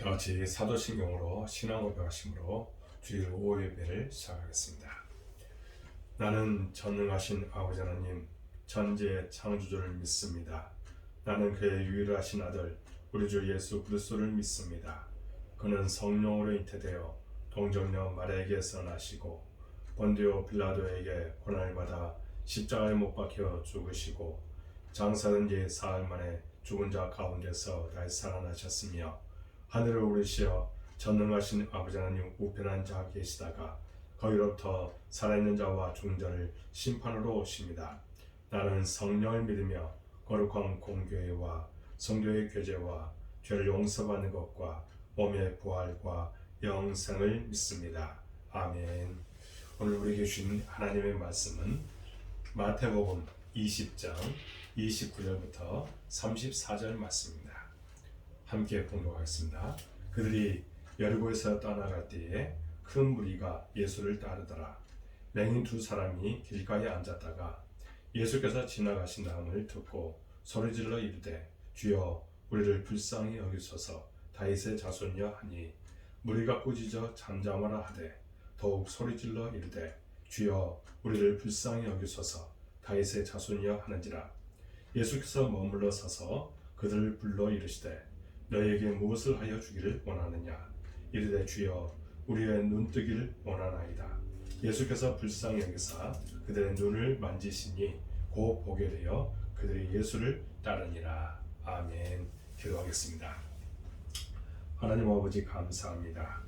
다 같이 사도신경으로 신앙 고백하심으로 주일 오후 예배를 시작하겠습니다. 나는 전능하신 아버지 하나님 천지의 창조주를 믿습니다. 나는 그의 유일하신 아들 우리 주 예수 그리스도를 믿습니다. 그는 성령으로 잉태되어 동정녀 마리아에게서 나시고 본디오 빌라도에게 고난을 받아 십자가에 못 박혀 죽으시고 장사된 지 사흘 만에 죽은 자 가운데서 다시 살아나셨으며 하늘을 오르시어 전능하신 아버지 하나님 우편한 자 계시다가 거기로부터 살아있는 자와 죽은 자를 심판으로 오십니다. 나는 성령을 믿으며 거룩한 공교회와 성도의 교제와 죄를 용서받는 것과 몸의 부활과 영생을 믿습니다. 아멘. 오늘 우리에게 주신 하나님의 말씀은 마태복음 20장 29절부터 34절 말씀입니다. 함께 봉독하겠습니다. 그들이 여리고에서 떠나갈 때에 큰 무리가 예수를 따르더라. 맹인 두 사람이 길가에 앉았다가 예수께서 지나가신다함을 듣고 소리질러 이르되 주여 우리를 불쌍히 여기소서. 다윗의 자손이여 하니 무리가 꾸짖어 잠잠하라 하되 더욱 소리질러 이르되 주여 우리를 불쌍히 여기소서. 다윗의 자손이여 하는지라. 예수께서 머물러 서서 그들을 불러 이르시되 너희에게 무엇을 하여 주기를 원하느냐. 이르되 주여 우리의 눈뜨기를 원하나이다. 예수께서 불쌍히 여기사 그들의 눈을 만지시니 곧 보게 되어 그들이 예수를 따르니라. 아멘. 기도하겠습니다. 하나님 아버지 감사합니다.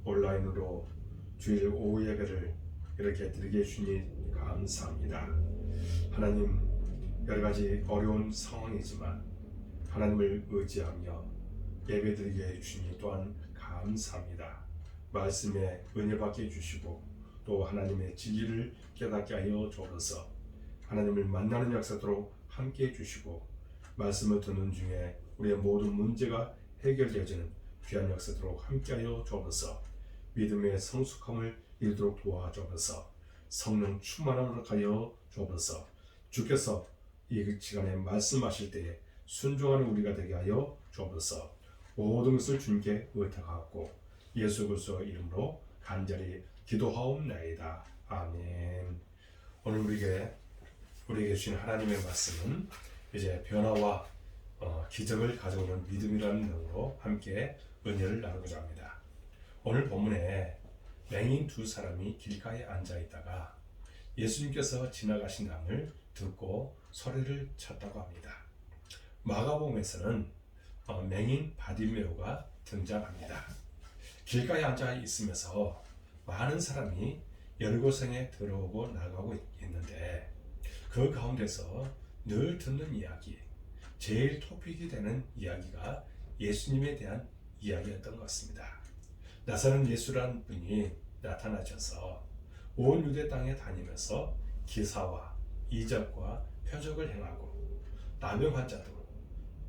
온라인으로 주일 오후 예배를 이렇게 드리게 해주니 감사합니다. 하나님 여러가지 어려운 상황이지만 하나님을 의지하며 예배드리게 해주시니 또한 감사합니다. 말씀에 은혜 받게 해주시고 또 하나님의 진리를 깨닫게 하여 주옵소서. 하나님을 만나는 역사도록 함께 해주시고 말씀을 듣는 중에 우리의 모든 문제가 해결되어지는 귀한 역사도록 함께 하여 주옵소서. 믿음의 성숙함을 이루도록 도와주옵소서. 성령 충만함을 하여 주옵소서. 주께서 이 시간에 말씀하실 때에 순종하는 우리가 되게 하여 주옵소서. 모든 것을 주님께 의탁하고 예수 그리스도 이름으로 간절히 기도하옵나이다. 아멘. 오늘 우리에게 주신 하나님의 말씀은 이제 변화와 기적을 가져오는 믿음이라는 내용으로 함께 은혜를 나누고자 합니다. 오늘 본문에 맹인 두 사람이 길가에 앉아 있다가 예수님께서 지나가신다함을 듣고 소리를 쳤다고 합니다. 마가복음에서는 맹인 바디메오가 등장합니다. 길가에 앉아 있으면서 많은 사람이 여리고성에 들어오고 나가고 있는데 그 가운데서 늘 듣는 이야기, 제일 토픽이 되는 이야기가 예수님에 대한 이야기였던 것 같습니다. 나사렛 예수라는 분이 나타나셔서 온 유대 땅에 다니면서 기사와 이적과 표적을 행하고 나병 환자도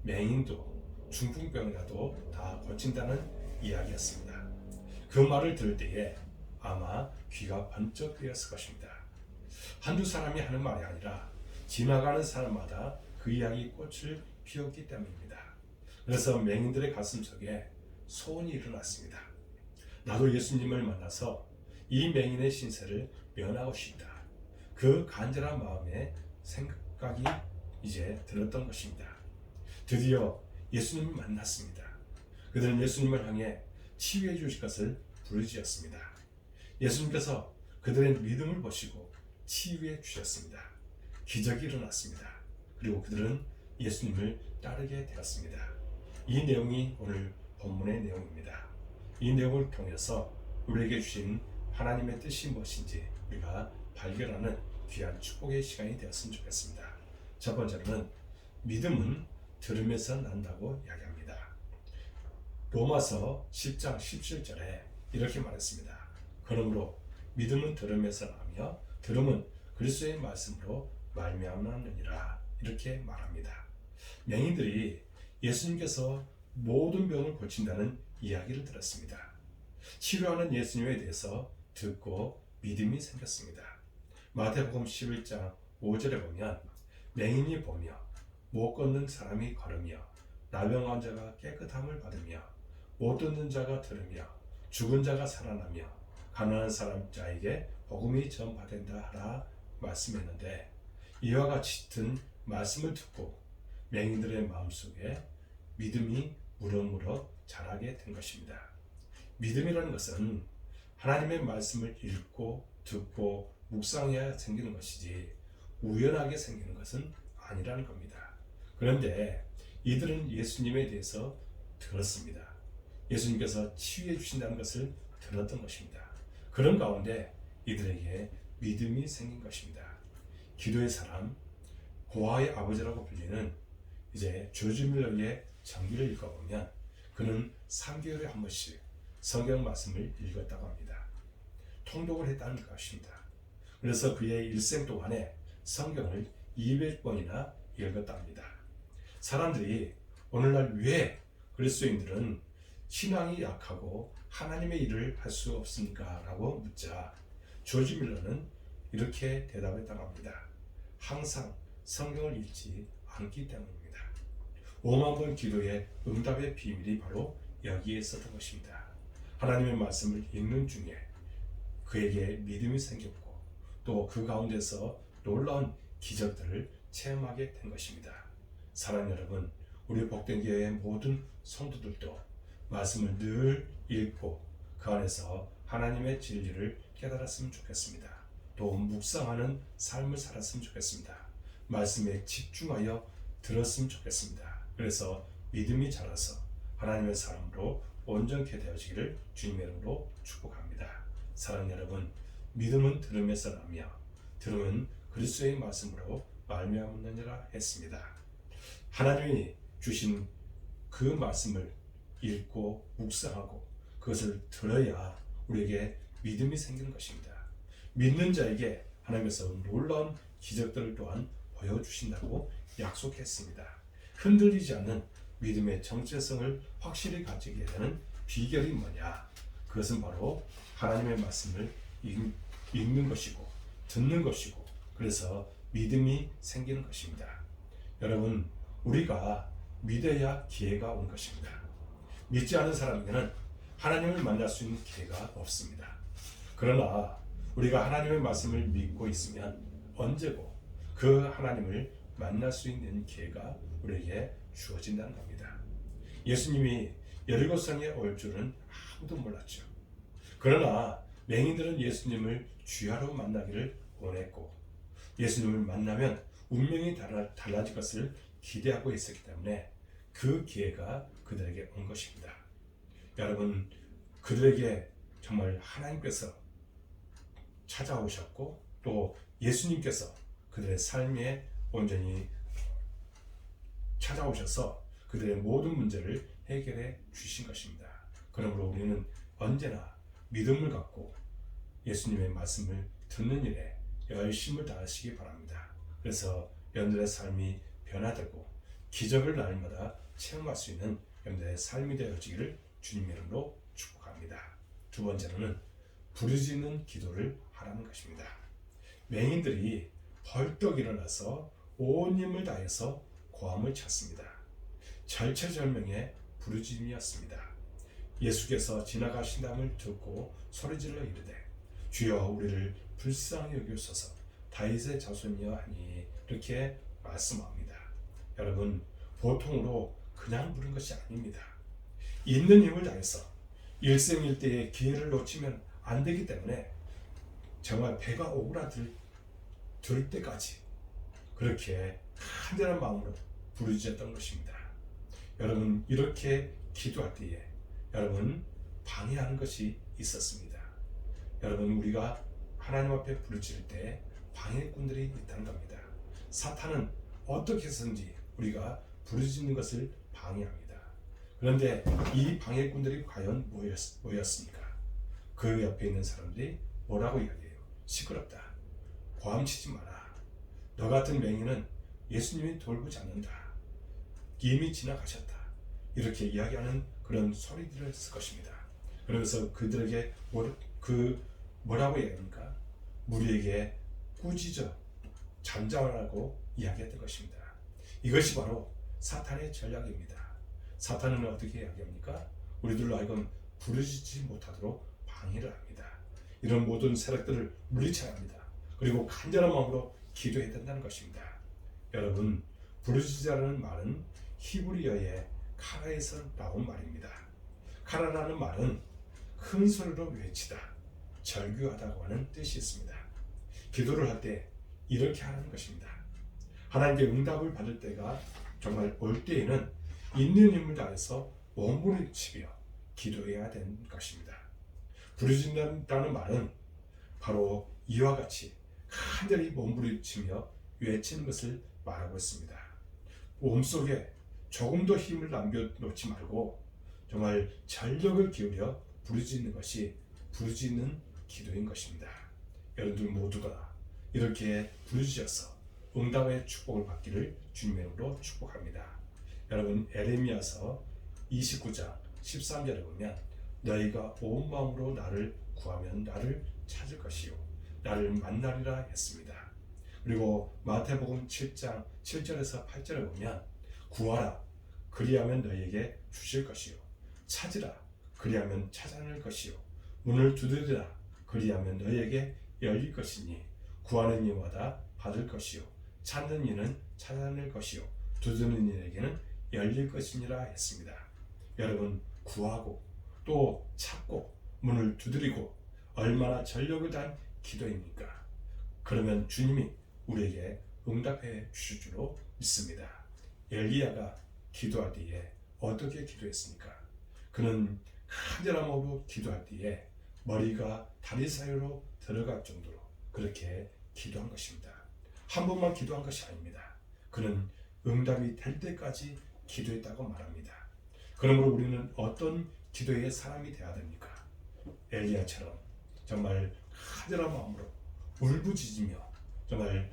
맹인도 중풍병이라도 다 고친다는 이야기였습니다. 그 말을 들을 때에 아마 귀가 번쩍 뜨였을 것입니다. 한두 사람이 하는 말이 아니라 지나가는 사람마다 그 이야기 꽃을 피웠기 때문입니다. 그래서 맹인들의 가슴 속에 소원이 일어났습니다. 나도 예수님을 만나서 이 맹인의 신세를 면하고 싶다. 그 간절한 마음에 생각이 이제 들었던 것입니다. 드디어 예수님을 만났습니다. 그들은 예수님을 향해 치유해 주실 것을 부르짖었습니다. 예수님께서 그들의 믿음을 보시고 치유해 주셨습니다. 기적이 일어났습니다. 그리고 그들은 예수님을 따르게 되었습니다. 이 내용이 오늘 본문의 내용입니다. 이 내용을 통해서 우리에게 주신 하나님의 뜻이 무엇인지 우리가 발견하는 귀한 축복의 시간이 되었으면 좋겠습니다. 첫 번째로는 믿음은 들으면서 난다고 이야기합니다. 로마서 10장 17절에 이렇게 말했습니다. 그러므로 믿음은 들으면서 나며 들음은 그리스도의 말씀으로 말미암느니라. 이렇게 말합니다. 맹인들이 예수님께서 모든 병을 고친다는 이야기를 들었습니다. 치료하는 예수님에 대해서 듣고 믿음이 생겼습니다. 마태복음 11장 5절에 보면 맹인이 보며 못 걷는 사람이 걸으며 나병 환자가 깨끗함을 받으며 못 듣는 자가 들으며 죽은 자가 살아나며 가난한 사람 자에게 복음이 전파된다 하라 말씀했는데, 이와 같이 든 말씀을 듣고 맹인들의 마음속에 믿음이 무럭무럭 자라게 된 것입니다. 믿음이라는 것은 하나님의 말씀을 읽고 듣고 묵상해야 생기는 것이지 우연하게 생기는 것은 아니라는 겁니다. 그런데 이들은 예수님에 대해서 들었습니다. 예수님께서 치유해 주신다는 것을 들었던 것입니다. 그런 가운데 이들에게 믿음이 생긴 것입니다. 기도의 사람, 고아의 아버지라고 불리는 이제 조지 밀러의 전기를 읽어보면 그는 3개월에 한 번씩 성경 말씀을 읽었다고 합니다. 통독을 했다는 것입니다. 그래서 그의 일생 동안에 성경을 200번이나 읽었다 합니다. 사람들이 오늘날 왜 그리스도인들은 신앙이 약하고 하나님의 일을 할 수 없습니까? 라고 묻자 조지 밀러는 이렇게 대답했다고 합니다. 항상 성경을 읽지 않기 때문입니다. 5만 번 기도의 응답의 비밀이 바로 여기에 있었던 것입니다. 하나님의 말씀을 읽는 중에 그에게 믿음이 생겼고 또 그 가운데서 놀라운 기적들을 체험하게 된 것입니다. 사랑하는 여러분, 우리 복된 교회의 모든 성도들도 말씀을 늘 읽고 그 안에서 하나님의 진리를 깨달았으면 좋겠습니다. 또 묵상하는 삶을 살았으면 좋겠습니다. 말씀에 집중하여 들었으면 좋겠습니다. 그래서 믿음이 자라서 하나님의 사람으로 온전케 되어지기를 주님의 이름으로 축복합니다. 사랑하는 여러분, 믿음은 들음에서 나며 들음은 그리스도의 말씀으로 말미암느니라 했습니다. 하나님이 주신 그 말씀을 읽고 묵상하고 그것을 들어야 우리에게 믿음이 생기는 것입니다. 믿는 자에게 하나님께서 놀라운 기적들을 또한 보여주신다고 약속했습니다. 흔들리지 않는 믿음의 정체성을 확실히 가지게 되는 비결이 뭐냐? 그것은 바로 하나님의 말씀을 읽는 것이고 듣는 것이고 그래서 믿음이 생기는 것입니다. 여러분, 우리가 믿어야 기회가 온 것입니다. 믿지 않은 사람에게는 하나님을 만날 수 있는 기회가 없습니다. 그러나 우리가 하나님의 말씀을 믿고 있으면 언제고 그 하나님을 만날 수 있는 기회가 우리에게 주어진다는 겁니다. 예수님이 여리고성에 올 줄은 아무도 몰랐죠. 그러나 맹인들은 예수님을 주야로 만나기를 원했고 예수님을 만나면 운명이 달라질 것을 기대하고 있었기 때문에 그 기회가 그들에게 온 것입니다. 여러분, 그들에게 정말 하나님께서 찾아오셨고 또 예수님께서 그들의 삶에 온전히 찾아오셔서 그들의 모든 문제를 해결해 주신 것입니다. 그러므로 우리는 언제나 믿음을 갖고 예수님의 말씀을 듣는 일에 열심을 다하시기 바랍니다. 그래서 여러분들의 삶이 변화되고 기적을 날마다 체험할 수 있는 여러분들의 삶이 되어지기를 주님의 이름으로 축복합니다. 두 번째로는 부르짖는 기도를 하라는 것입니다. 맹인들이 벌떡 일어나서 온 힘을 다해서 고함을 쳤습니다. 절체절명의 부르짖음이었습니다. 예수께서 지나가신다음을 듣고 소리질러 이르되 주여 우리를 불쌍히 여기소서 다윗의 자손이여 하니 이렇게 말씀합니다. 여러분, 보통으로 그냥 부른 것이 아닙니다. 있는 힘을 다해서 일생일대의 기회를 놓치면 안 되기 때문에 정말 배가 오그라들 때까지 그렇게 간절한 마음으로 부르짖었던 것입니다. 여러분, 이렇게 기도할 때에 여러분 방해하는 것이 있었습니다. 여러분, 우리가 하나님 앞에 부르짖을 때 방해꾼들이 있다는 겁니다. 사탄은 어떻게 해서든지 우리가 부르짖는 것을 방해합니다. 그런데 이 방해꾼들이 과연 뭐였습니까? 그 옆에 있는 사람들이 뭐라고 이야기해요? 시끄럽다. 고함치지 마라. 너 같은 맹인은 예수님이 돌보지 않는다. 이미 지나가셨다. 이렇게 이야기하는 그런 소리들을 쓸 것입니다. 그러면서 그들에게 뭐라고 이야기합니까? 무리에게 꾸짖어 잠잠하라고 이야기했던 것입니다. 이것이 바로 사탄의 전략입니다. 사탄은 어떻게 이야기합니까? 우리들로 하여금 부르짖지 못하도록 방해를 합니다. 이런 모든 세력들을 물리쳐야 합니다. 그리고 간절한 마음으로 기도해야 된다는 것입니다. 여러분, 부르짖으라는 말은 히브리어의 카라에서 나온 말입니다. 카라라는 말은 큰 소리로 외치다, 절규하다고 하는 뜻이 있습니다. 기도를 할 때 이렇게 하는 것입니다. 하나님께 응답을 받을 때가 정말 올 때에는 있는 힘을 다해서 몸부림치며 기도해야 되는 것입니다. 부르짖는다는 말은 바로 이와 같이 간절히 몸부림치며 외치는 것을 말하고 있습니다. 몸속에 조금도 힘을 남겨놓지 말고 정말 전력을 기울여 부르짖는 것이 부르짖는 기도인 것입니다. 여러분들 모두가 이렇게 부르짖어서 응답의 축복을 받기를 주님의 이름으로 축복합니다. 여러분, 에레미야서 29장 13절에 보면 너희가 온 마음으로 나를 구하면 나를 찾을 것이요 나를 만나리라 했습니다. 그리고 마태복음 7장 7절에서 8절에 보면 구하라 그리하면 너희에게 주실 것이요 찾으라 그리하면 찾아낼 것이요 문을 두드리라 그리하면 너희에게 열릴 것이니 구하는 이마다 받을 것이요 찾는 이는 찾아낼 것이요 두드리는 이에게는 열릴 것이니라 했습니다. 여러분, 구하고 또 찾고 문을 두드리고 얼마나 전력을 다한 기도입니까? 그러면 주님이 우리에게 응답해 주실 줄로 믿습니다. 엘리야가 기도할 때에 어떻게 기도했습니까? 그는 간절한 마음으로 기도할 때에 머리가 다리 사이로 들어갈 정도로 그렇게 기도한 것입니다. 한 번만 기도한 것이 아닙니다. 그는 응답이 될 때까지 기도했다고 말합니다. 그러므로 우리는 어떤 기도의 사람이 되어야 됩니까? 엘리야처럼 정말 간절한 마음으로 울부짖으며 정말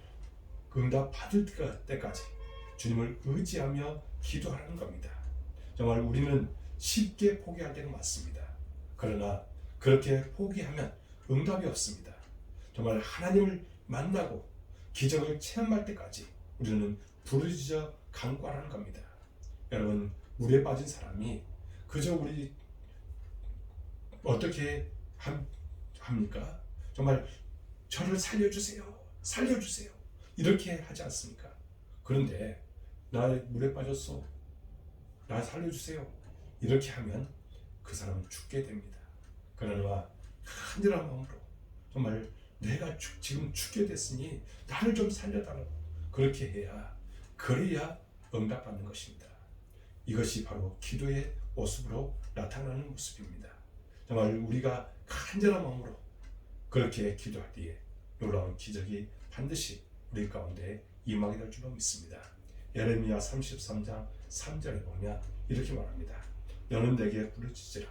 응답 받을 때까지 주님을 의지하며 기도하는 겁니다. 정말 우리는 쉽게 포기할 때가 많습니다. 그러나 그렇게 포기하면 응답이 없습니다. 정말 하나님을 만나고 기적을 체험할 때까지 우리는 부르짖어 간구하는 겁니다. 여러분, 물에 빠진 사람이 그저 우리 어떻게 합니까? 정말 저를 살려주세요, 살려주세요 이렇게 하지 않습니까? 그런데 나 물에 빠졌어, 나 살려주세요 이렇게 하면 그 사람은 죽게 됩니다. 그러나 간절한 마음으로 정말 내가 지금 죽게 됐으니 나를 좀 살려달라고 그렇게 해야 그래야 응답받는 것입니다. 이것이 바로 기도의 모습으로 나타나는 모습입니다. 정말 우리가 간절한 마음으로 그렇게 기도할 때에 놀라운 기적이 반드시 우리 가운데 임하게 될 줄로 믿습니다. 예레미야 33장 3절에 보면 이렇게 말합니다. 너는 내게 부르짖으라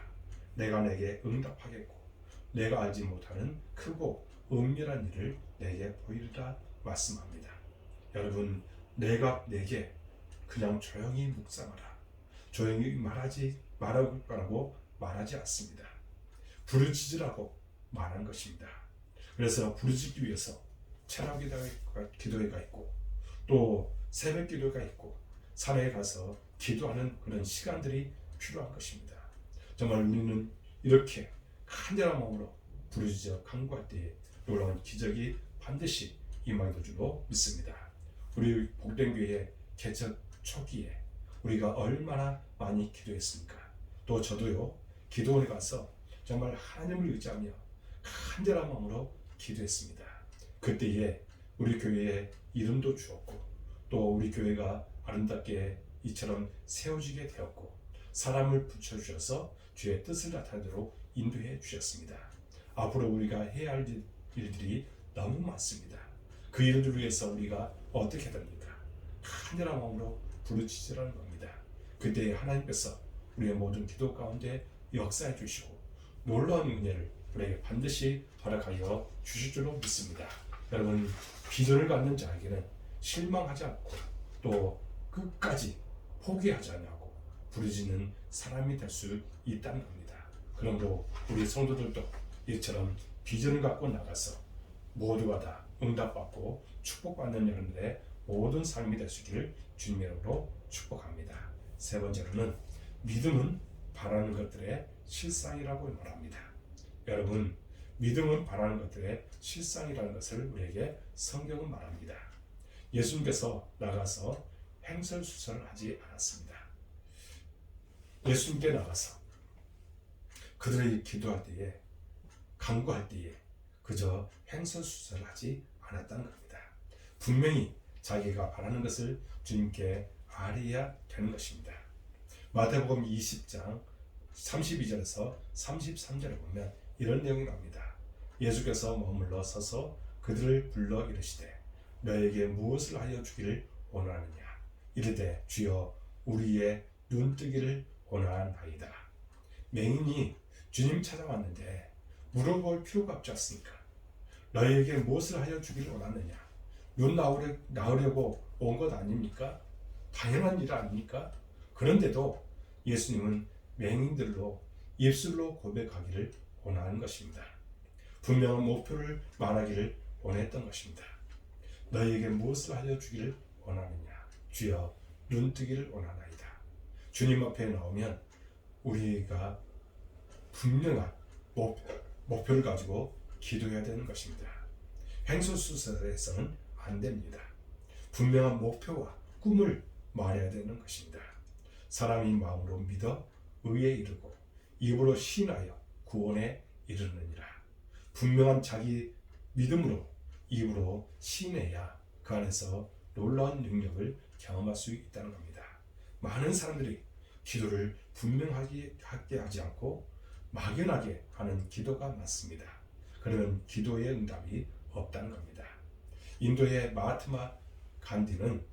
내가 내게 응답하겠고 내가 알지 못하는 크고 은밀한 일을 내게 보이리라 말씀합니다. 여러분, 내가 내게 그냥 조용히 묵상하라 조용히 말하라고 말하지 않습니다. 부르짖으라고 말한 것입니다. 그래서 부르짖기 위해서 철학 기도회가 있고 또 새벽 기도가 있고 산에 가서 기도하는 그런 시간들이 필요한 것입니다. 정말 우리는 이렇게 간절한 마음으로 부르짖어 간구할 때에 놀라운 기적이 반드시 임하게 될 줄로 믿습니다. 우리 복된 교회 개척 초기에 우리가 얼마나 많이 기도했습니까? 또 저도요, 기도원에 가서 정말 하나님을 의지하며 간절한 마음으로 기도했습니다. 그때에 우리 교회에 이름도 주었고 또 우리 교회가 아름답게 이처럼 세워지게 되었고 사람을 붙여주셔서 주의 뜻을 나타내도록 인도해 주셨습니다. 앞으로 우리가 해야 할 일들이 너무 많습니다. 그 일을 위해서 우리가 어떻게 됩니까? 간절한 마음으로 부르짖으라는 겁니다. 그때 하나님께서 우리의 모든 기도 가운데 역사해 주시고 놀라운 은혜를 우리에게 반드시 허락하여 주실 줄로 믿습니다. 여러분, 비전을 갖는 자에게는 실망하지 않고 또 끝까지 포기하지 않고 부르짖는 사람이 될 수 있다는 겁니다. 그러므로 우리 성도들도 이처럼 비전을 갖고 나가서 모두가 다 응답받고 축복받는 여러분들의 모든 삶이 될 수 있기를 주님의 이름으로 축복합니다. 세 번째로는 믿음은 바라는 것들의 실상이라고 말합니다. 여러분, 믿음은 바라는 것들의 실상이라는 것을 우리에게 성경은 말합니다. 예수님께서 나가서 횡설수설을 하지 않았습니다. 예수님께 나가서 그들이 기도할 때에, 간구할 때에 그저 횡설수설을 하지 않았다는 겁니다. 분명히 자기가 바라는 것을 주님께 아뢰야 되는 것입니다. 마태복음 20장 32절에서 33절에 보면 이런 내용이 나옵니다. 예수께서 머물러 서서 그들을 불러 이르시되 너에게 무엇을 하여 주기를 원하느냐 이르되 주여 우리의 눈뜨기를 원하나이다. 맹인이 주님 찾아왔는데 물어볼 필요가 없지 않습니까? 너에게 무엇을 하여 주기를 원하느냐? 눈 나으려고 온 것 아닙니까? 당연한 일 아닙니까? 그런데도 예수님은 맹인들로 입술로 고백하기를 원하는 것입니다. 분명한 목표를 말하기를 원했던 것입니다. 너에게 무엇을 하여 주기를 원하느냐? 주여 눈뜨기를 원하나이다. 주님 앞에 나오면 우리가 분명한 목표를 가지고 기도해야 되는 것입니다. 횡설수설해서는 안 됩니다. 분명한 목표와 꿈을 말해야 되는 것입니다. 사람이 마음으로 믿어 의에 이르고 입으로 신하여 구원에 이르느니라. 분명한 자기 믿음으로 입으로 신해야 그 안에서 놀라운 능력을 경험할 수 있다는 겁니다. 많은 사람들이 기도를 분명하게 하지 않고 막연하게 하는 기도가 많습니다. 그러면 기도의 응답이 없다는 겁니다. 인도의 마하트마 간디는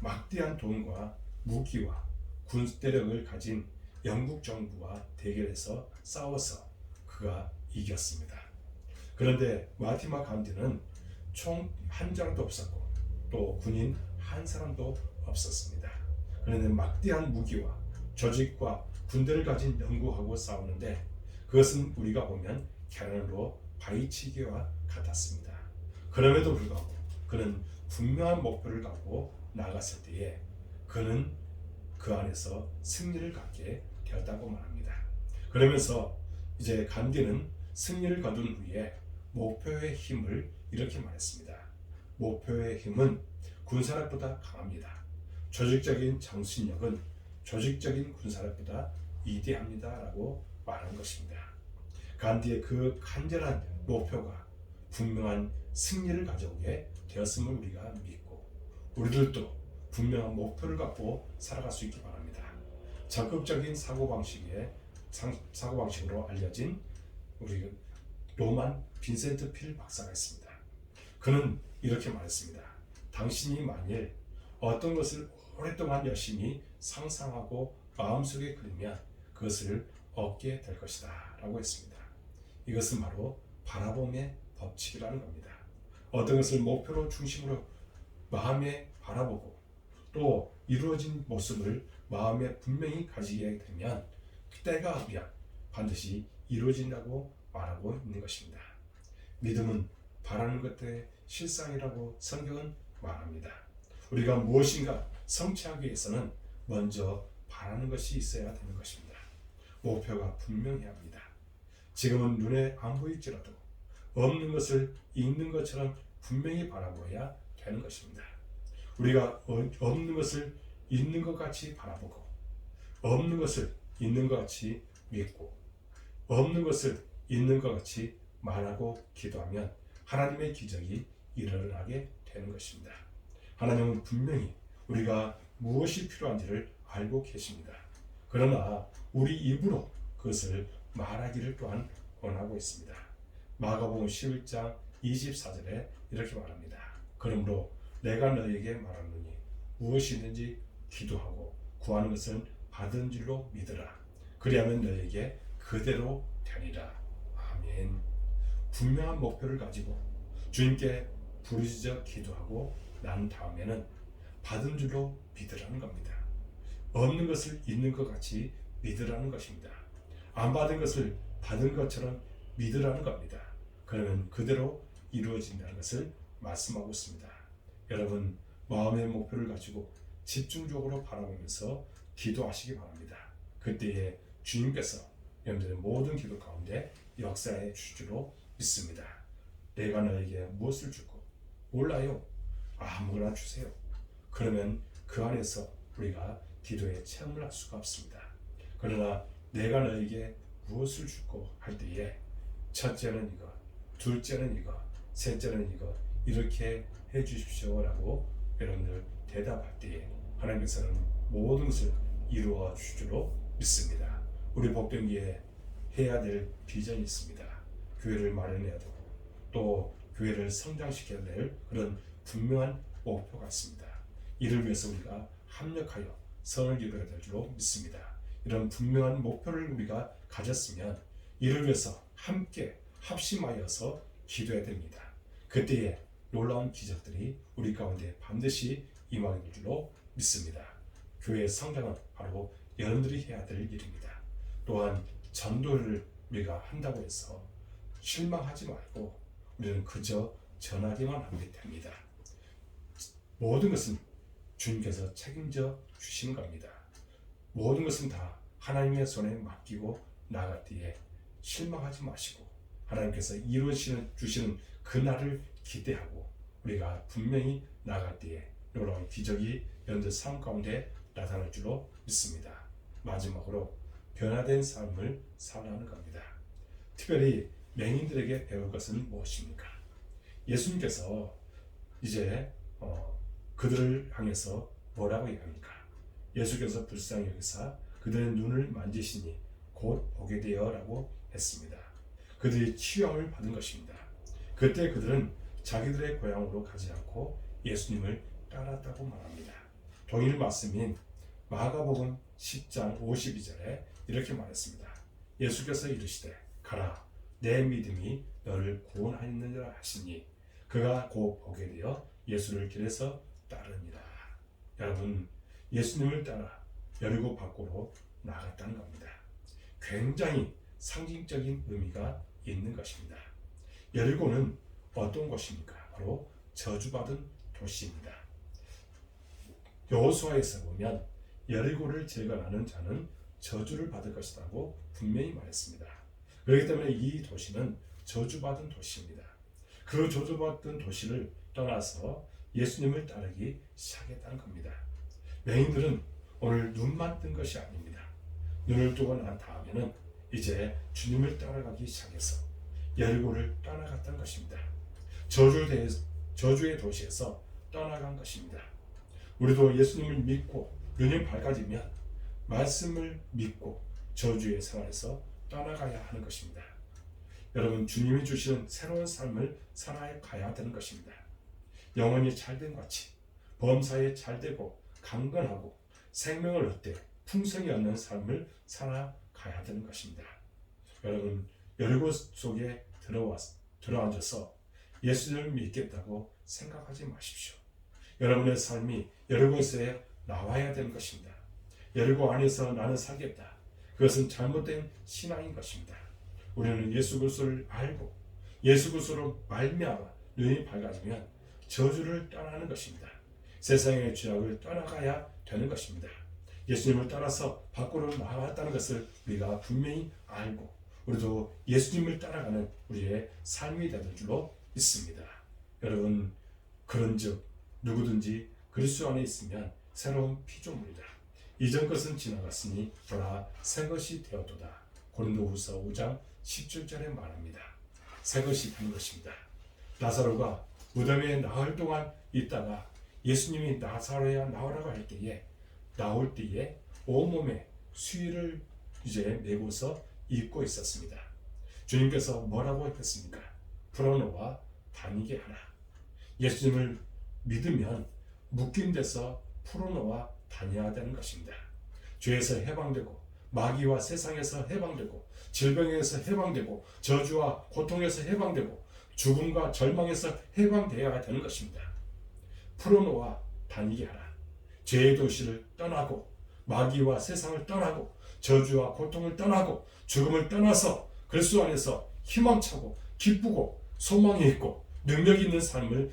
막대한 돈과 무기와 군대력을 가진 영국 정부와 대결해서 싸워서 그가 이겼습니다. 그런데 마하트마 간디는 총 한 장도 없었고 또 군인 한 사람도 없었습니다. 그런데 막대한 무기와 조직과 군대를 가진 영국하고 싸우는데 그것은 우리가 보면 캐논으로 바위치기와 같았습니다. 그럼에도 불구하고 그는 분명한 목표를 갖고 나갔을 때에 그는 그 안에서 승리를 갖게 되었다고 말합니다. 그러면서 이제 간디는 승리를 거둔 후에 목표의 힘을 이렇게 말했습니다. 목표의 힘은 군사력보다 강합니다. 조직적인 정신력은 조직적인 군사력보다 위대합니다. 라고 말한 것입니다. 간디의 그 간절한 목표가 분명한 승리를 가져오게 되었음을 우리가 믿고 우리들도 분명한 목표를 갖고 살아갈 수 있기 바랍니다. 적극적인 사고방식으로 알려진 우리 로만 빈센트 필 박사가 있습니다. 그는 이렇게 말했습니다. 당신이 만일 어떤 것을 오랫동안 열심히 상상하고 마음속에 그리면 그것을 얻게 될 것이다 라고 했습니다. 이것은 바로 바라봄의 법칙이라는 겁니다. 어떤 것을 목표로 중심으로 마음에 바라보고 또 이루어진 모습을 마음에 분명히 가지게 되면 때가 오면 반드시 이루어진다고 말하고 있는 것입니다. 믿음은 바라는 것들의 실상이라고 성경은 말합니다. 우리가 무엇인가 성취하기 위해서는 먼저 바라는 것이 있어야 되는 것입니다. 목표가 분명해야 합니다. 지금은 눈에 안 보일지라도 없는 것을 있는 것처럼 분명히 바라보아야 되는 것입니다. 우리가 없는 것을 있는 것 같이 바라보고 없는 것을 있는 것 같이 믿고 없는 것을 있는 것 같이 말하고 기도하면 하나님의 기적이 일어나게 되는 것입니다. 하나님은 분명히 우리가 무엇이 필요한지를 알고 계십니다. 그러나 우리 입으로 그것을 말하기를 또한 원하고 있습니다. 마가복음 11장 24절에 이렇게 말합니다. 그러므로 내가 너에게 말하노니 무엇이든지 기도하고 구하는 것은 받은 줄로 믿으라. 그리하면 너에게 그대로 되리라. 아멘. 분명한 목표를 가지고 주님께 부르짖어 기도하고 난 다음에는 받은 줄로 믿으라는 겁니다. 없는 것을 있는 것 같이 믿으라는 것입니다. 안 받은 것을 받은 것처럼 믿으라는 겁니다. 그러면 그대로 이루어진다는 것을 말씀하고 있습니다. 여러분, 마음의 목표를 가지고 집중적으로 바라보면서 기도하시기 바랍니다. 그때에 주님께서 여러분들의 모든 기도 가운데 역사해 주시로 믿습니다. 내가 너에게 무엇을 줄고 몰라요. 아무거나 주세요. 그러면 그 안에서 우리가 기도의 체험을 할 수가 없습니다. 그러나 내가 너에게 무엇을 줄고 할 때에 첫째는 이거, 둘째는 이거, 셋째는 이거 이렇게 해 주십시오라고 여러분들 대답할 때에 하나님께서는 모든 것을 이루어 주시로 믿습니다. 우리 복된기에 해야 될 비전이 있습니다. 교회를 마련해야 되고 또 교회를 성장시켜야 될 그런 분명한 목표가 있습니다. 이를 위해서 우리가 합력하여 선을 이루어야 될 줄로 믿습니다. 이런 분명한 목표를 우리가 가졌으면 이를 위해서 함께 합심하여서 기도해야 됩니다. 그때에 놀라운 기적들이 우리 가운데 반드시 임하게 될 줄로 믿습니다. 교회의 성장은 바로 여러분들이 해야 될 일입니다. 또한 전도를 우리가 한다고 해서 실망하지 말고 우리는 그저 전하기만 하면 됩니다. 모든 것은 주님께서 책임져 주시는 겁니다. 모든 것은 다 하나님의 손에 맡기고 나갈 때에 실망하지 마시고 하나님께서 이루어 주시는 그날을 기대하고 우리가 분명히 나갈 때에 놀라운 기적이 여러분들 삶 가운데 나타날 줄로 믿습니다. 마지막으로 변화된 삶을 살아가는 겁니다. 특별히 맹인들에게 배울 것은 무엇입니까? 예수님께서 이제 그들을 향해서 뭐라고 얘기합니까? 예수께서 불쌍히 여기사 그들의 눈을 만지시니 곧 보게 되어 라고 했습니다. 그들이 치유함을 받은 것입니다. 그때 그들은 자기들의 고향으로 가지 않고 예수님을 따랐다고 말합니다. 동일 말씀인 마가복음 10장 52절에 이렇게 말했습니다. 예수께서 이르시되 가라 내 믿음이 너를 구원하였느니라 하시니 그가 곧 보게 되어 예수를 길에서 따르니라. 여러분 예수님을 따라 여리고 밖으로 나갔다는 겁니다. 굉장히 상징적인 의미가 있는 것입니다. 여리고는 어떤 곳입니까? 바로 저주받은 도시입니다. 여호수아에서 보면 여리고를 재건하는 자는 저주를 받을 것이라고 분명히 말했습니다. 그렇기 때문에 이 도시는 저주받은 도시입니다. 그 저주받은 도시를 떠나서 예수님을 따르기 시작했다는 겁니다. 맹인들은 오늘 눈만 뜬 것이 아닙니다. 눈을 뜨고 난 다음에는 이제 주님을 따라가기 시작해서 여리고를 떠나갔다는 것입니다. 저주의 도시에서 떠나간 것입니다. 우리도 예수님을 믿고 눈이 밝아지면 말씀을 믿고 저주의 생활에서 떠나가야 하는 것입니다. 여러분 주님이 주시는 새로운 삶을 살아가야 되는 것입니다. 영혼이 잘된 같이 범사에 잘되고 강건하고 생명을 얻되 풍성이 얻는 삶을 살아가야 되는 것입니다. 여러분 여리고 속에 들어앉아서 예수님을 믿겠다고 생각하지 마십시오. 여러분의 삶이 여리고에서 나와야 되는 것입니다. 여리고 안에서 나는 살겠다. 그것은 잘못된 신앙인 것입니다. 우리는 예수 그리스도를 알고 예수 그리스도로 말미암아 눈이 밝아지면 저주를 떠나는 것입니다. 세상의 죄악을 떠나가야 되는 것입니다. 예수님을 따라서 밖으로 나갔다는 것을 우리가 분명히 알고 우리도 예수님을 따라가는 우리의 삶이 되는 줄로 믿습니다. 여러분 그런즉 누구든지 그리스도 안에 있으면 새로운 피조물이다. 이전 것은 지나갔으니 보라 새 것이 되었도다. 고린도후서 5장 17절에 말합니다. 새 것이 된 것입니다. 나사로가 무덤에 나흘 동안 있다가 예수님이 나사로야 나오라고 할 때에 나올 때에 온몸에 수의를 이제 메고서 입고 있었습니다. 주님께서 뭐라고 했습니까? 풀어놓아 다니게 하라. 예수님을 믿으면 묶인 데서 풀어놓아 다녀야 되는 것입니다. 죄에서 해방되고 마귀와 세상에서 해방되고 질병에서 해방되고 저주와 고통에서 해방되고 죽음과 절망에서 해방되어야 되는 것입니다. 풀어놓아 다니게 하라. 죄의 도시를 떠나고 마귀와 세상을 떠나고 저주와 고통을 떠나고 죽음을 떠나서 그리스도 안에서 희망차고 기쁘고 소망이 있고 능력이 있는 삶을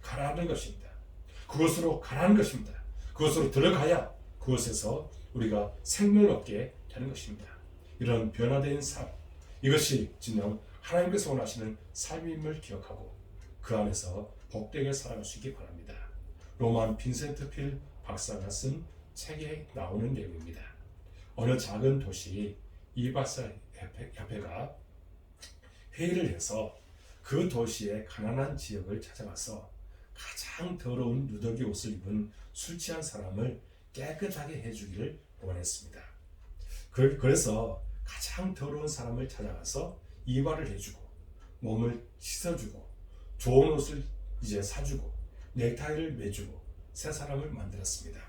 가라는 것입니다. 그것으로 가라는 것입니다. 그것으로 들어가야 그것에서 우리가 생명을 얻게 되는 것입니다. 이런 변화된 삶, 이것이 진정 하나님께서 원하시는 삶임을 기억하고 그 안에서 복되게 살아갈 수 있기 바랍니다. 로만 빈센트 필 박사가 쓴 책에 나오는 내용입니다. 어느 작은 도시 이 박사 협회가 회의를 해서 그 도시의 가난한 지역을 찾아가서 가장 더러운 누더기 옷을 입은 술 취한 사람을 깨끗하게 해주기를 원했습니다. 그래서 가장 더러운 사람을 찾아가서 이발을 해주고 몸을 씻어주고 좋은 옷을 이제 사주고 넥타이를 매주고 새 사람을 만들었습니다.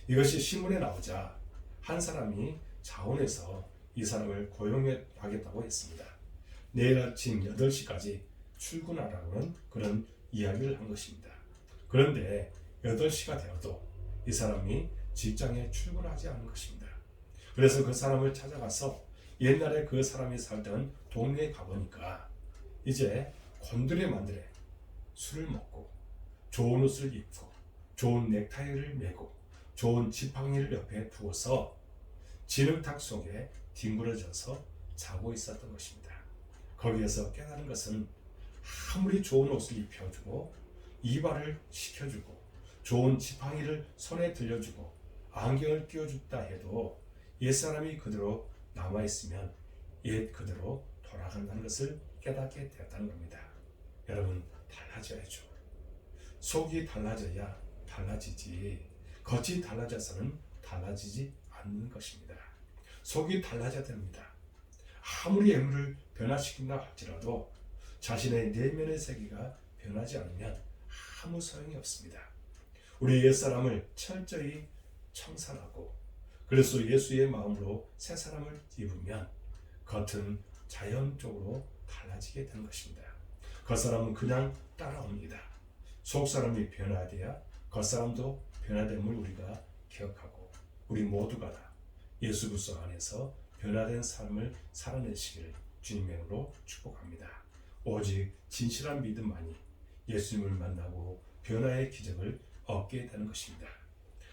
이것이 신문에 나오자 한 사람이 자원해서 이 사람을 고용하겠다고 했습니다. 내일 아침 8시까지 출근하라고는 그런 이야기를 한 것입니다. 그런데 8시가 되어도 이 사람이 직장에 출근하지 않은 것입니다. 그래서 그 사람을 찾아가서 옛날에 그 사람이 살던 동네에 가보니까 이제 곤드레만드레 술을 먹고 좋은 옷을 입고 좋은 넥타이를 매고 좋은 지팡이를 옆에 두어서 진흙탕 속에 뒹굴어져서 자고 있었던 것입니다. 거기에서 깨달은 것은 아무리 좋은 옷을 입혀주고 이발을 시켜주고 좋은 지팡이를 손에 들려주고 안경을 끼워줬다 해도 옛사람이 그대로 남아있으면 옛 그대로 돌아간다는 것을 깨닫게 되었다는 겁니다. 여러분, 달라져야죠. 속이 달라져야 달라지지 겉이 달라져서는 달라지지 않는 것입니다. 속이 달라져야 됩니다. 아무리 애물을 변화시킨다 할지라도 자신의 내면의 세계가 변하지 않으면 아무 소용이 없습니다. 우리 옛사람을 철저히 청산하고 그래서 예수의 마음으로 새 사람을 입으면 겉은 자연적으로 달라지게 되는 것입니다. 겉사람은 그냥 따라옵니다. 속사람이 변화돼야 겉사람도 변화됨을 우리가 기억하고 우리 모두가 다 예수 그리스도 안에서 변화된 삶을 살아내시기를 주님의 이름으로 축복합니다. 오직 진실한 믿음만이 예수님을 만나고 변화의 기적을 얻게 되는 것입니다.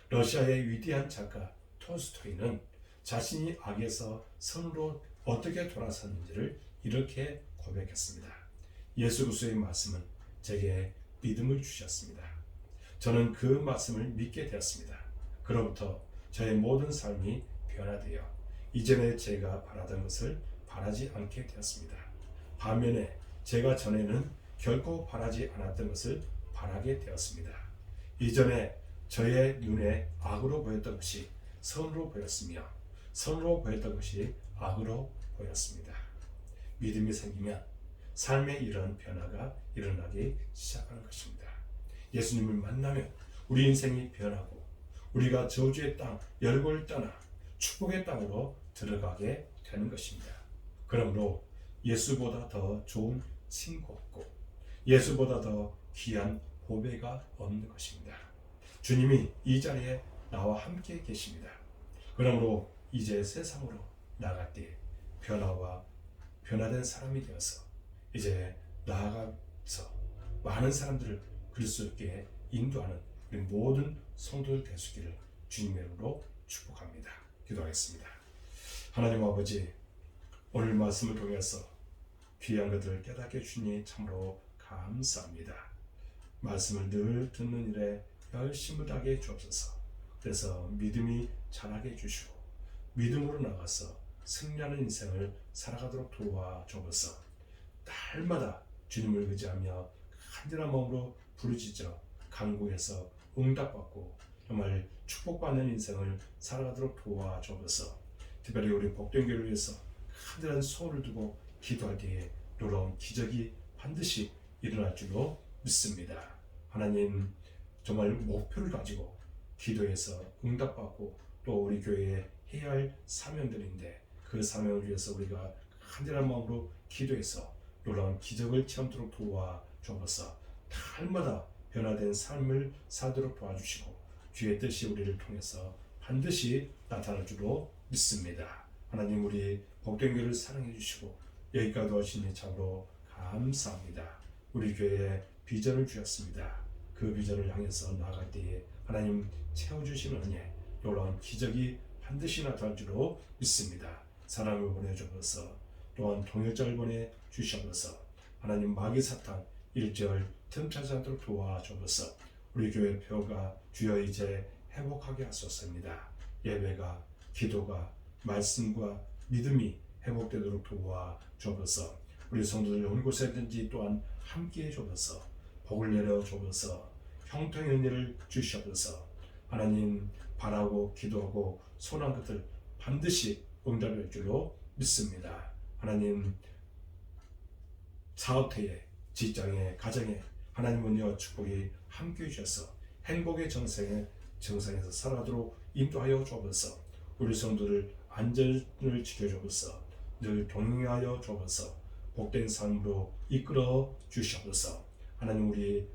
러시아의 위대한 작가 톨스토이는 자신이 악에서 선으로 어떻게 돌아섰는지를 이렇게 고백했습니다. 예수 그리스도의 말씀은 제게 믿음을 주셨습니다. 저는 그 말씀을 믿게 되었습니다. 그로부터 저의 모든 삶이 변화되어 이전에 제가 바라던 것을 바라지 않게 되었습니다. 반면에 제가 전에는 결코 바라지 않았던 것을 바라게 되었습니다. 이전에 저의 눈에 악으로 보였던 것이 선으로 보였으며 선으로 보였던 것이 악으로 보였습니다. 믿음이 생기면 삶에 이런 변화가 일어나기 시작하는 것입니다. 예수님을 만나면 우리 인생이 변하고 우리가 저주의 땅, 열고를 떠나 축복의 땅으로 들어가게 되는 것입니다. 그러므로 예수보다 더 좋은 친구 없고 예수보다 더 귀한 보배가 없는 것입니다. 주님이 이 자리에 나와 함께 계십니다. 그러므로 이제 세상으로 나갈 때 변화된 사람이 되어서 이제 나아가서 많은 사람들을 그리스도께 인도하는 우리 모든 성도들 되시기를 주님의 이름으로 축복합니다. 기도하겠습니다. 하나님 아버지, 오늘 말씀을 통해서 귀한 것들을 깨닫게 주니 참으로 감사합니다. 말씀을 늘 듣는 일에 열심을 다하게 주옵소서. 그래서 믿음이 자라게 해주시고 믿음으로 나가서 승리하는 인생을 살아가도록 도와주옵소서. 날마다 주님을 의지하며 간절한 마음으로 부르짖어 간구해서 응답받고 정말 축복받는 인생을 살아가도록 도와주옵소서. 특별히 우리 복된 교회를 위해서 간절한 소원을 두고 기도할 때에 놀라운 기적이 반드시 일어날 줄로 믿습니다. 하나님, 정말 목표를 가지고 기도해서 응답받고 또 우리 교회에 해야 할 사명들인데 그 사명을 위해서 우리가 간절한 마음으로 기도해서 놀라운 기적을 체험토록 도와주옵소서. 날마다 변화된 삶을 살도록 도와주시고 주의 뜻이 우리를 통해서 반드시 나타날 줄로 믿습니다. 하나님, 우리 복된 교회를 사랑해 주시고 여기까지 도와주시니 참으로 감사합니다. 우리 교회에 비전을 주셨습니다. 그 비전을 향해서 나아갈 때에 하나님 채워주시는 은혜, 놀라운 기적이 반드시 나타날 줄로 믿습니다. 사람을 보내주셔서 또한 동역자를 보내주셔서 하나님 마귀 사탄 일절 틈타지 않도록 도와주셔서 우리 교회 표가 주여 이제 회복하게 하소서입니다. 예배가 기도가 말씀과 믿음이 회복되도록 도와주셔서 우리 성도들 어느 곳에든지 또한 함께해 주셔서 복을 내려 주셔서 형통의 은혜를 주셔서 하나님 바라고 기도하고 소원한 것들 반드시 응답할 줄로 믿습니다. 하나님 사업터에 직장에 가정에 하나님 은혜와 축복이 함께해 주셔서 행복의 정상에서 살아도록 인도하여 주옵소서. 우리 성도들 안전을 지켜주옵소서. 늘 동행하여 주옵소서. 복된 삶으로 이끌어 주시옵소서. 하나님 우리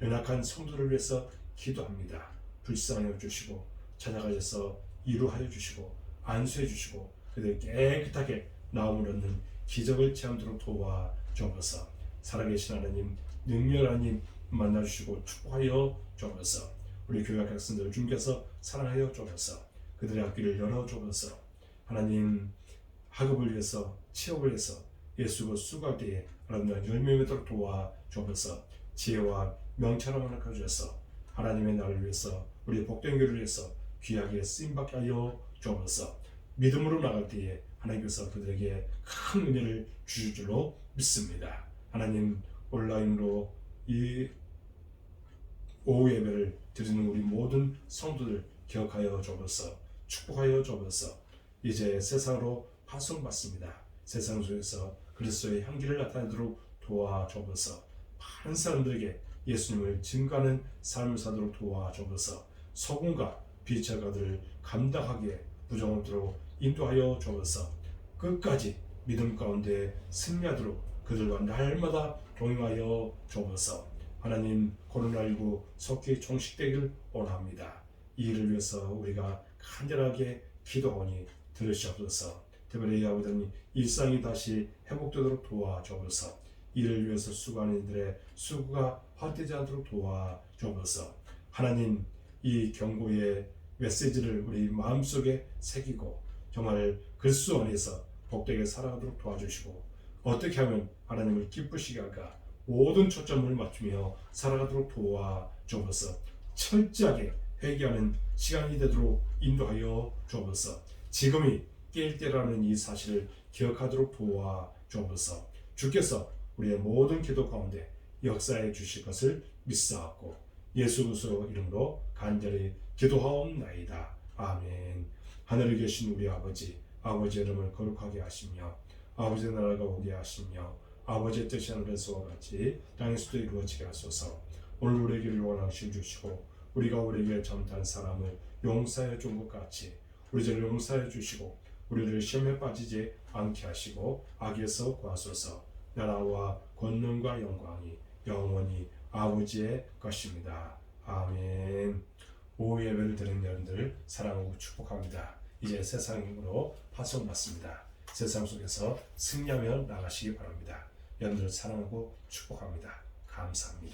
연약한 성도를 위해서 기도합니다. 불쌍하여 주시고 찾아가셔서 이루하여 주시고 안수해 주시고 그들 깨끗하게 나음을 얻는 기적을 체험토록 도와주옵소서. 살아계신 하나님 능력 하나님 만나주시고 축복하여 주옵소서. 우리 교회 학생들을 주님께서 사랑하여 주옵소서. 그들의 앞길을 열어주옵소서. 하나님 학업을 위해서 취업을 위해서 예수가 수고할 때에 하나님 열매 맺도록 도와주옵소서. 지혜와 명철을 허락하여 주셔서 하나님의 나라를 위해서 우리의 복된 교회를 위해서 귀하게 쓰임받게 하여 주옵소서. 믿음으로 나갈 때에 하나님께서 그들에게 큰 은혜를 주실 줄로 믿습니다. 하나님 온라인으로 이 오후 예배를 드리는 우리 모든 성도들 기억하여 주옵소서. 축복하여 주옵소서. 이제 세상으로 파송받습니다. 세상 속에서 그리스도의 향기를 나타내도록 도와주옵소서. 많은 사람들에게 예수님을 증거하는 삶을 사도록 도와주옵소서. 소금과 빛의 가들을 감당하기에 부정함도록 인도하여 주옵소서. 끝까지 믿음 가운데 승리하도록 그들과 날마다 동행하여 주옵소서. 하나님 코로나19 속히 종식되기를 원합니다. 이 일을 위해서 우리가 간절하게 기도하니 들으시옵소서. 특별히 아버지님 일상이 다시 회복되도록 도와주옵소서. 이를 위해서 수고하는 이들의 수고가 헛되지 않도록 도와주옵소서. 하나님 이 경고의 메시지를 우리 마음속에 새기고 정말 그리스도 안에서 복되게 살아가도록 도와주시고 어떻게 하면 하나님을 기쁘시게 할까 모든 초점을 맞추며 살아가도록 도와주옵소서. 철저하게 회개하는 시간이 되도록 인도하여 주옵소서. 지금이 깰 때라는 이 사실을 기억하도록 도와주옵소서. 주께서 우리의 모든 기도 가운데 역사해 주실 것을 믿사옵고 예수 그리스도 이름으로 간절히 기도하옵나이다. 아멘. 하늘에 계신 우리 아버지, 아버지의 이름을 거룩하게 하시며 아버지의 나라가 오게 하시며 아버지의 뜻이 하늘에서와 같이 땅에서도 이루어지게 하소서. 오늘 우리에게 원하는 실 주시고 우리가 우리에게 잘못한 사람을 용서해 준 것 같이 우리 죄를 용서해 주시고 우리를 시험에 빠지지 않게 하시고 악에서 구하소서. 나라와 권능과 영광이 영원히 아버지의 것입니다. 아멘. 오후 예배를 드리는 여러분들 사랑하고 축복합니다. 이제 세상으로 파송받습니다. 세상 속에서 승리하며 나가시기 바랍니다. 여러분들 사랑하고 축복합니다. 감사합니다.